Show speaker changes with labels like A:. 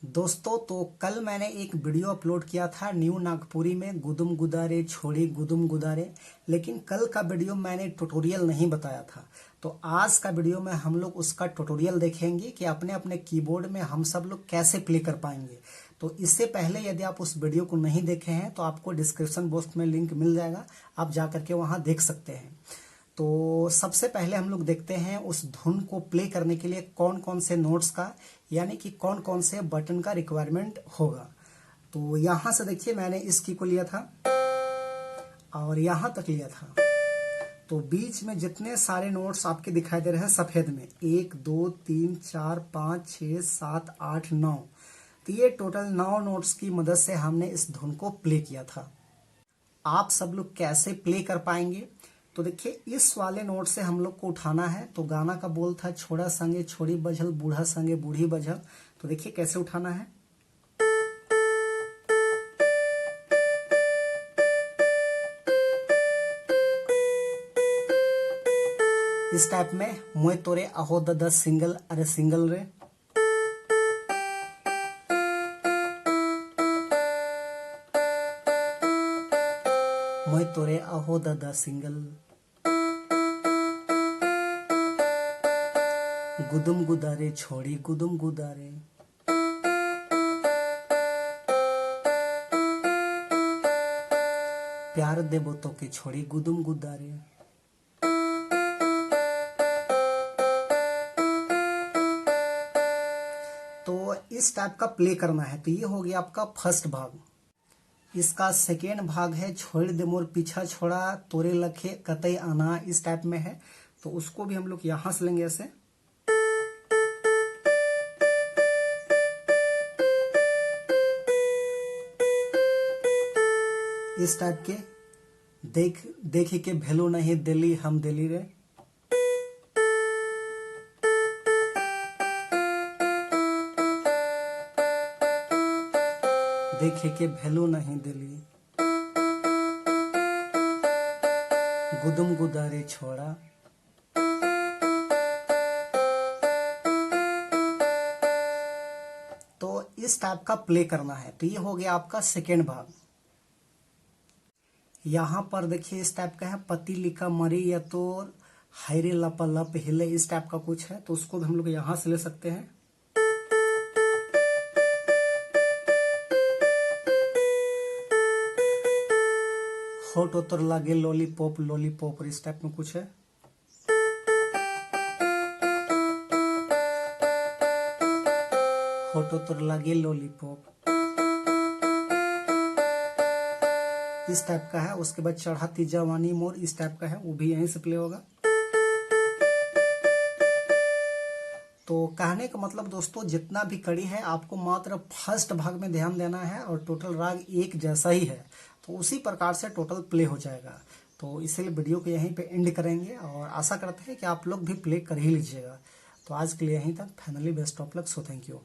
A: दोस्तों, तो कल मैंने एक वीडियो अपलोड किया था न्यू नागपुरी में गुदुम गुदारे छोड़ी गुदुम गुदारे। लेकिन कल का वीडियो मैंने ट्यूटोरियल नहीं बताया था। तो आज का वीडियो में हम लोग उसका ट्यूटोरियल देखेंगे कि अपने अपने कीबोर्ड में हम सब लोग कैसे प्ले कर पाएंगे। तो इससे पहले यदि आप उस वीडियो को नहीं देखे हैं तो आपको डिस्क्रिप्शन बॉक्स में लिंक मिल जाएगा, आप जा करके वहां देख सकते हैं। तो सबसे पहले हम लोग देखते हैं उस धुन को प्ले करने के लिए कौन कौन से नोट्स का यानी कि कौन कौन से बटन का रिक्वायरमेंट होगा। तो यहां से देखिए, मैंने इस की को लिया था और यहां तक लिया था। तो बीच में जितने सारे नोट्स आपके दिखाई दे रहे हैं सफेद में, 1 2 3 4 5 6 7 8 9, तो ये टोटल 9 नोट्स की मदद से हमने इस धुन को प्ले किया था। आप सब लोग कैसे प्ले कर पाएंगे? तो देखिए, इस वाले नोट से हम लोग को उठाना है। तो गाना का बोल था छोड़ा संगे छोड़ी बजल, बूढ़ा संगे बूढ़ी बजल। तो देखिए कैसे उठाना है। इस टाइप में मोए तोरे अहो ददा सिंगल, अरे सिंगल रे। मोए तोरे अहो ददा सिंगल, गुदुम गुदारे छोड़ी गुदुम गुदारे। प्यार देबो तो के छोड़ी गुदुम गुदारे। तो इस टाइप का प्ले करना है। तो ये हो गया आपका फर्स्ट भाग। इसका सेकेंड भाग है छोड़ दे मोर पीछा छोड़ा तोरे लखे कतई आना, इस टाइप में है। तो उसको भी हम लोग यहां से लेंगे ऐसे। इस टाइप के देख के भेलो नहीं दिल्ली हम दिल्ली रे। देखे के भेलो नहीं दिल्ली, गुदुम गुदारे छोड़ा। तो इस टाइप का प्ले करना है। तो ये हो गया आपका सेकेंड भाग। यहां पर देखिए इस टाइप का है, पति लिखा मरी या तो हैरे लपा लप हिले, इस टाइप का कुछ है। तो उसको भी हम लोग यहां से ले सकते हैं। होट उतर लागे लॉलीपॉप लॉलीपॉप, इस टाइप में कुछ है। होट उतर लागे लॉलीपॉप, इस टाइप का है। उसके बाद चढ़ाती जवानी मोर, इस टाइप का है, वो भी यहीं से प्ले होगा। तो कहने का मतलब दोस्तों, जितना भी कड़ी है आपको मात्र फर्स्ट भाग में ध्यान देना है और टोटल राग एक जैसा ही है। तो उसी प्रकार से टोटल प्ले हो जाएगा। तो इसीलिए वीडियो को यहीं पे एंड करेंगे और आशा करते हैं कि आप लोग भी प्ले कर ही लीजिएगा। तो आज के लिए यहीं तक। Finally best of luck. So thank you.